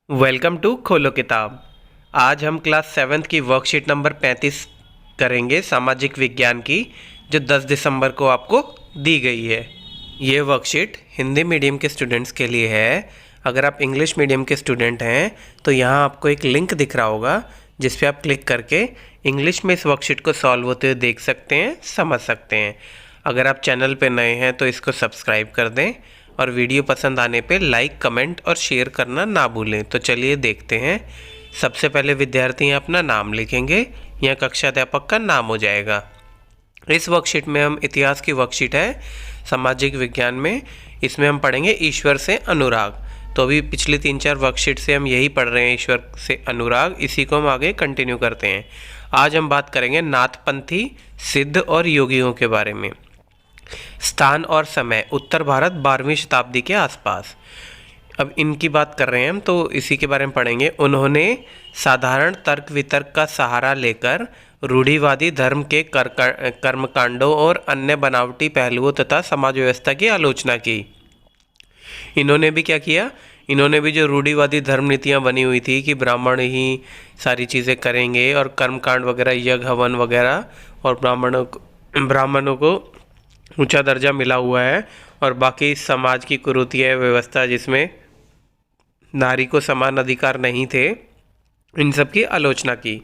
Welcome to खोलो किताब। आज हम क्लास सेवन्थ की वर्कशीट नंबर 35 करेंगे, सामाजिक विज्ञान की, जो 10 दिसंबर को आपको दी गई है। ये वर्कशीट हिंदी मीडियम के स्टूडेंट्स के लिए है। अगर आप इंग्लिश मीडियम के स्टूडेंट हैं तो यहाँ आपको एक लिंक दिख रहा होगा जिस पे आप क्लिक करके इंग्लिश में इस वर्कशीट को सॉल्व होते हुए देख सकते हैं, समझ सकते हैं। अगर आप चैनल पे नए हैं तो इसको सब्सक्राइब कर दें और वीडियो पसंद आने पे लाइक, कमेंट और शेयर करना ना भूलें। तो चलिए देखते हैं। सबसे पहले विद्यार्थी अपना नाम लिखेंगे, यहाँ कक्षा अध्यापक का नाम हो जाएगा। इस वर्कशीट में हम इतिहास की वर्कशीट है सामाजिक विज्ञान में, इसमें हम पढ़ेंगे ईश्वर से अनुराग। तो अभी पिछली 3-4 वर्कशीट से हम यही पढ़ रहे हैं, ईश्वर से अनुराग, इसी को हम आगे कंटिन्यू करते हैं। आज हम बात करेंगे नाथपंथी, सिद्ध और योगियों के बारे में। स्थान और समय, उत्तर भारत 12वीं शताब्दी के आसपास। अब इनकी बात कर रहे हैं हम, तो इसी के बारे में पढ़ेंगे। उन्होंने साधारण तर्क वितर्क का सहारा लेकर रूढ़िवादी धर्म के कर्मकांडों और अन्य बनावटी पहलुओं तथा समाज व्यवस्था की आलोचना की। इन्होंने भी क्या किया? इन्होंने भी जो रूढ़िवादी धर्म नीतियाँ बनी हुई थी कि ब्राह्मण ही सारी चीज़ें करेंगे और कर्मकांड वगैरह, यज्ञ हवन वगैरह, और ब्राह्मणों को ऊंचा दर्जा मिला हुआ है, और बाकी समाज की कुरीतियाँ, व्यवस्था जिसमें नारी को समान अधिकार नहीं थे, इन सब की आलोचना की।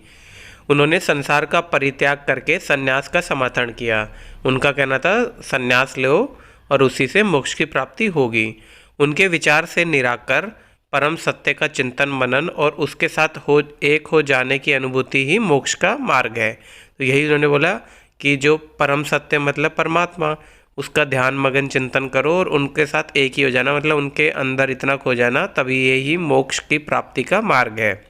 उन्होंने संसार का परित्याग करके संन्यास का समर्थन किया। उनका कहना था संन्यास लो और उसी से मोक्ष की प्राप्ति होगी। उनके विचार से निराकर परम सत्य का चिंतन मनन और उसके साथ एक हो जाने की अनुभूति ही मोक्ष का मार्ग है। तो यही उन्होंने बोला कि जो परम सत्य मतलब परमात्मा, उसका ध्यान मगन चिंतन करो और उनके साथ एक ही हो जाना, मतलब उनके अंदर इतना खो जाना, तभी यही मोक्ष की प्राप्ति का मार्ग है।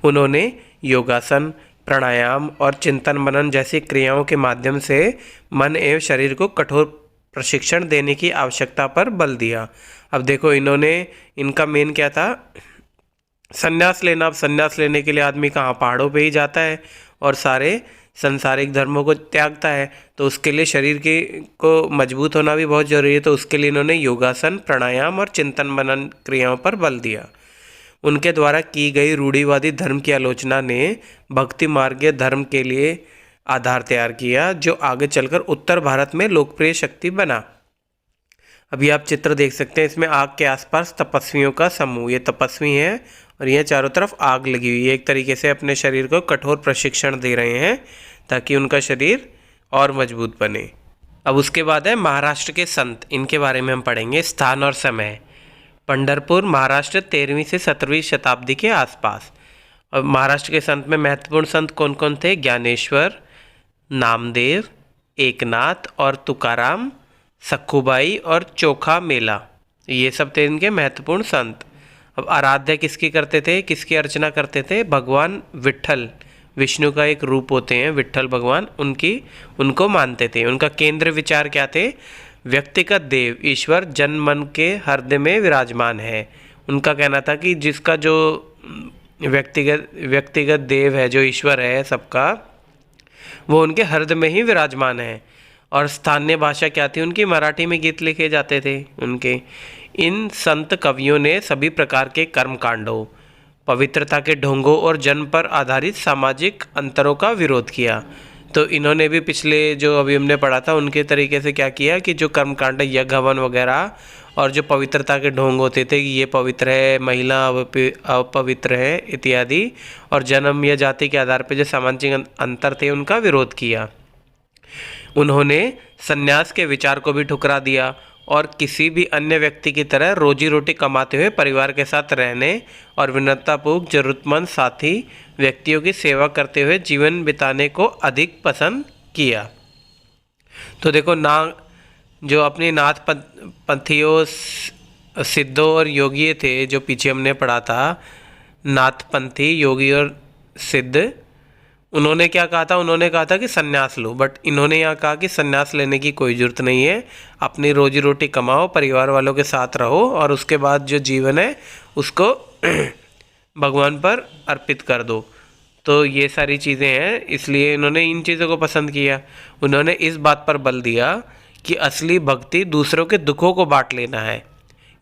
उन्होंने योगासन, प्राणायाम और चिंतन मनन जैसी क्रियाओं के माध्यम से मन एवं शरीर को कठोर प्रशिक्षण देने की आवश्यकता पर बल दिया। अब देखो, इनका मेन क्या था? संन्यास लेना। अब संन्यास लेने के लिए आदमी कहाँ? पहाड़ों पे ही जाता है और सारे संसारिक धर्मों को त्यागता है। तो उसके लिए शरीर को मजबूत होना भी बहुत जरूरी है। तो उसके लिए इन्होंने योगासन, प्राणायाम और चिंतन मनन क्रियाओं पर बल दिया। उनके द्वारा की गई रूढ़िवादी धर्म की आलोचना ने भक्ति मार्गीय धर्म के लिए आधार तैयार किया, जो आगे चलकर उत्तर भारत में लोकप्रिय शक्ति बना। अभी आप चित्र देख सकते हैं, इसमें आग के आसपास तपस्वियों का समूह, ये तपस्वी हैं और ये चारों तरफ आग लगी हुई है। एक तरीके से अपने शरीर को कठोर प्रशिक्षण दे रहे हैं ताकि उनका शरीर और मजबूत बने। अब उसके बाद है महाराष्ट्र के संत, इनके बारे में हम पढ़ेंगे। स्थान और समय, पंढरपुर महाराष्ट्र 13वीं से 17वीं शताब्दी के आसपास। और महाराष्ट्र के संत में महत्वपूर्ण संत कौन कौन थे? ज्ञानेश्वर, नामदेव, एकनाथ और तुकाराम, सखुबाई और चोखा मेला, ये सब थे इनके महत्वपूर्ण संत। अब आराध्य किसकी करते थे, किसकी अर्चना करते थे? भगवान विट्ठल, विष्णु का एक रूप होते हैं विट्ठल भगवान, उनको मानते थे। उनका केंद्र विचार क्या थे? व्यक्तिगत देव ईश्वर जन मन के हृदय में विराजमान है। उनका कहना था कि जिसका जो व्यक्तिगत देव है, जो ईश्वर है सबका, वो उनके हृदय में ही विराजमान है। और स्थानीय भाषा क्या थी उनकी? मराठी में गीत लिखे जाते थे उनके। इन संत कवियों ने सभी प्रकार के कर्मकांडों, पवित्रता के ढोंगों और जन्म पर आधारित सामाजिक अंतरों का विरोध किया। तो इन्होंने भी पिछले जो अभी हमने पढ़ा था उनके तरीके से क्या किया कि जो कर्मकांड, यज्ञ हवन वगैरह और जो पवित्रता के ढोंग होते थे कि ये पवित्र है, महिला अपवित्र है इत्यादि, और जन्म या जाति के आधार पर जो सामाजिक अंतर थे उनका विरोध किया। उन्होंने संन्यास के विचार को भी ठुकरा दिया और किसी भी अन्य व्यक्ति की तरह रोजी रोटी कमाते हुए परिवार के साथ रहने और विनम्रतापूर्वक जरूरतमंद साथी व्यक्तियों की सेवा करते हुए जीवन बिताने को अधिक पसंद किया। तो देखो जो अपने नाथपंथियों, सिद्धों और योगी थे, जो पीछे हमने पढ़ा था, नाथपंथी, योगी और सिद्ध, उन्होंने क्या कहा था? उन्होंने कहा था कि संन्यास लो, बट इन्होंने यहाँ कहा कि संन्यास लेने की कोई ज़रूरत नहीं है, अपनी रोजी रोटी कमाओ, परिवार वालों के साथ रहो और उसके बाद जो जीवन है उसको भगवान पर अर्पित कर दो। तो ये सारी चीज़ें हैं, इसलिए इन्होंने इन चीज़ों को पसंद किया। उन्होंने इस बात पर बल दिया कि असली भक्ति दूसरों के दुखों को बांट लेना है।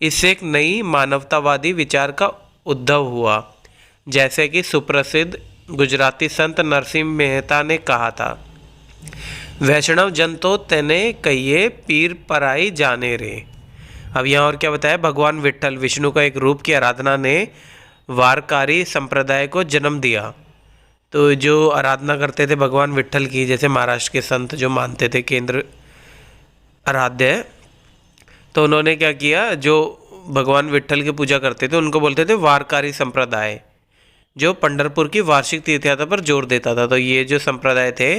इससे एक नई मानवतावादी विचार का उद्भव हुआ, जैसे कि सुप्रसिद्ध गुजराती संत नरसिंह मेहता ने कहा था, वैष्णव जन तो तेने कहिए पीर पराई जाने रे। अब यहाँ और क्या बताया, भगवान विट्ठल विष्णु का एक रूप की आराधना ने वारकारी संप्रदाय को जन्म दिया। तो जो आराधना करते थे भगवान विट्ठल की, जैसे महाराष्ट्र के संत जो मानते थे केंद्र आराध्य है, तो उन्होंने क्या किया, जो भगवान विट्ठल की पूजा करते थे उनको बोलते थे वारकारी संप्रदाय, जो पंढरपुर की वार्षिक तीर्थ यात्रा पर जोर देता था। तो ये जो संप्रदाय थे,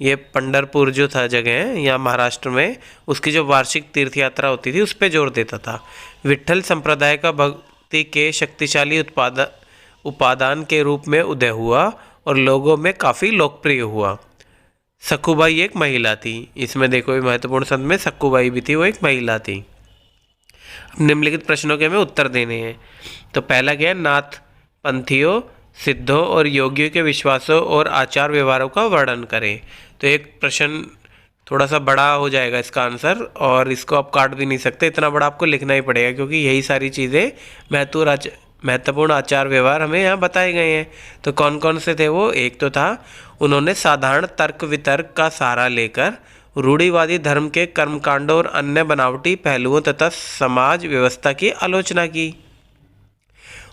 ये पंढरपुर जो था जगह यहाँ महाराष्ट्र में, उसकी जो वार्षिक तीर्थ यात्रा होती थी उस पर जोर देता था। विट्ठल संप्रदाय का भक्ति के शक्तिशाली उपादान के रूप में उदय हुआ और लोगों में काफ़ी लोकप्रिय हुआ। सखुबाई एक महिला थी, इसमें देखो महत्वपूर्ण संत में सखुबाई भी थी, वो एक महिला थी। निम्नलिखित प्रश्नों के हमें उत्तर देने हैं। तो पहला क्या है, नाथ पंथियों, सिद्धों और योगियों के विश्वासों और आचार व्यवहारों का वर्णन करें। तो एक प्रश्न थोड़ा सा बड़ा हो जाएगा इसका आंसर, और इसको आप काट भी नहीं सकते, इतना बड़ा आपको लिखना ही पड़ेगा, क्योंकि यही सारी चीज़ें महत्वपूर्ण आचार व्यवहार हमें यहाँ बताए गए हैं। तो कौन कौन से थे वो, एक तो था उन्होंने साधारण तर्क वितर्क का सहारा लेकर रूढ़िवादी धर्म के कर्मकांडों और अन्य बनावटी पहलुओं तथा समाज व्यवस्था की आलोचना की।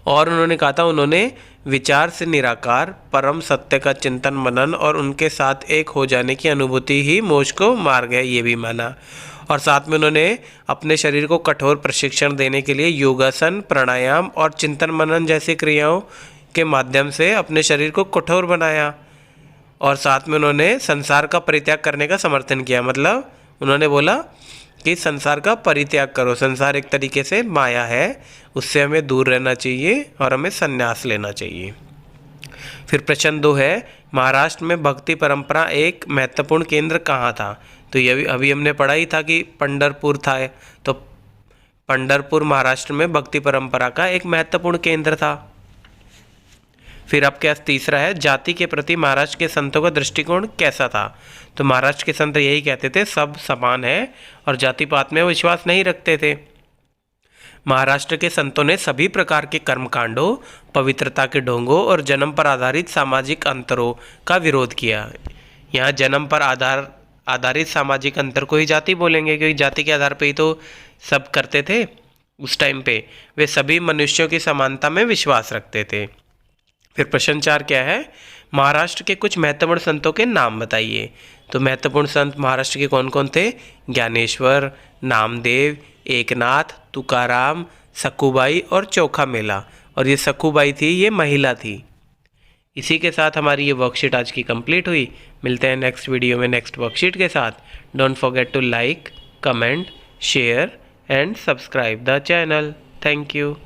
और उन्होंने कहा था, उन्होंने विचार से निराकार परम सत्य का चिंतन मनन और उनके साथ एक हो जाने की अनुभूति ही मोक्ष को मार्ग है, ये भी माना। और साथ में उन्होंने अपने शरीर को कठोर प्रशिक्षण देने के लिए योगासन, प्राणायाम और चिंतन मनन जैसी क्रियाओं के माध्यम से अपने शरीर को कठोर बनाया। और साथ में उन्होंने संसार का परित्याग करने का समर्थन किया, मतलब उन्होंने बोला कि संसार का परित्याग करो, संसार एक तरीके से माया है, उससे हमें दूर रहना चाहिए और हमें संन्यास लेना चाहिए। फिर प्रश्न 2 है, महाराष्ट्र में भक्ति परंपरा एक महत्वपूर्ण केंद्र कहाँ था। तो ये अभी हमने पढ़ा ही था कि पंढरपुर था, तो पंढरपुर महाराष्ट्र में भक्ति परंपरा का एक महत्वपूर्ण केंद्र था। फिर आपके पास तीसरा है, जाति के प्रति महाराष्ट्र के संतों का दृष्टिकोण कैसा था। तो महाराष्ट्र के संत यही कहते थे, सब समान है और जाति पात में विश्वास नहीं रखते थे। महाराष्ट्र के संतों ने सभी प्रकार के कर्मकांडों, पवित्रता के ढोंगों और जन्म पर आधारित सामाजिक अंतरों का विरोध किया। यहाँ जन्म पर आधारित सामाजिक अंतर को ही जाति बोलेंगे, क्योंकि जाति के आधार पर ही तो सब करते थे उस टाइम पे। वे सभी मनुष्यों की समानता में विश्वास रखते थे। फिर प्रश्न 4 क्या है, महाराष्ट्र के कुछ महत्वपूर्ण संतों के नाम बताइए। तो महत्वपूर्ण संत महाराष्ट्र के कौन कौन थे, ज्ञानेश्वर, नामदेव, एकनाथ, तुकाराम, सखुबाई और चोखा मेला। और ये सखुबाई थी, ये महिला थी। इसी के साथ हमारी ये वर्कशीट आज की कंप्लीट हुई। मिलते हैं नेक्स्ट वीडियो में नेक्स्ट वर्कशीट के साथ। Don't forget to like, comment, share and subscribe the channel. Thank you.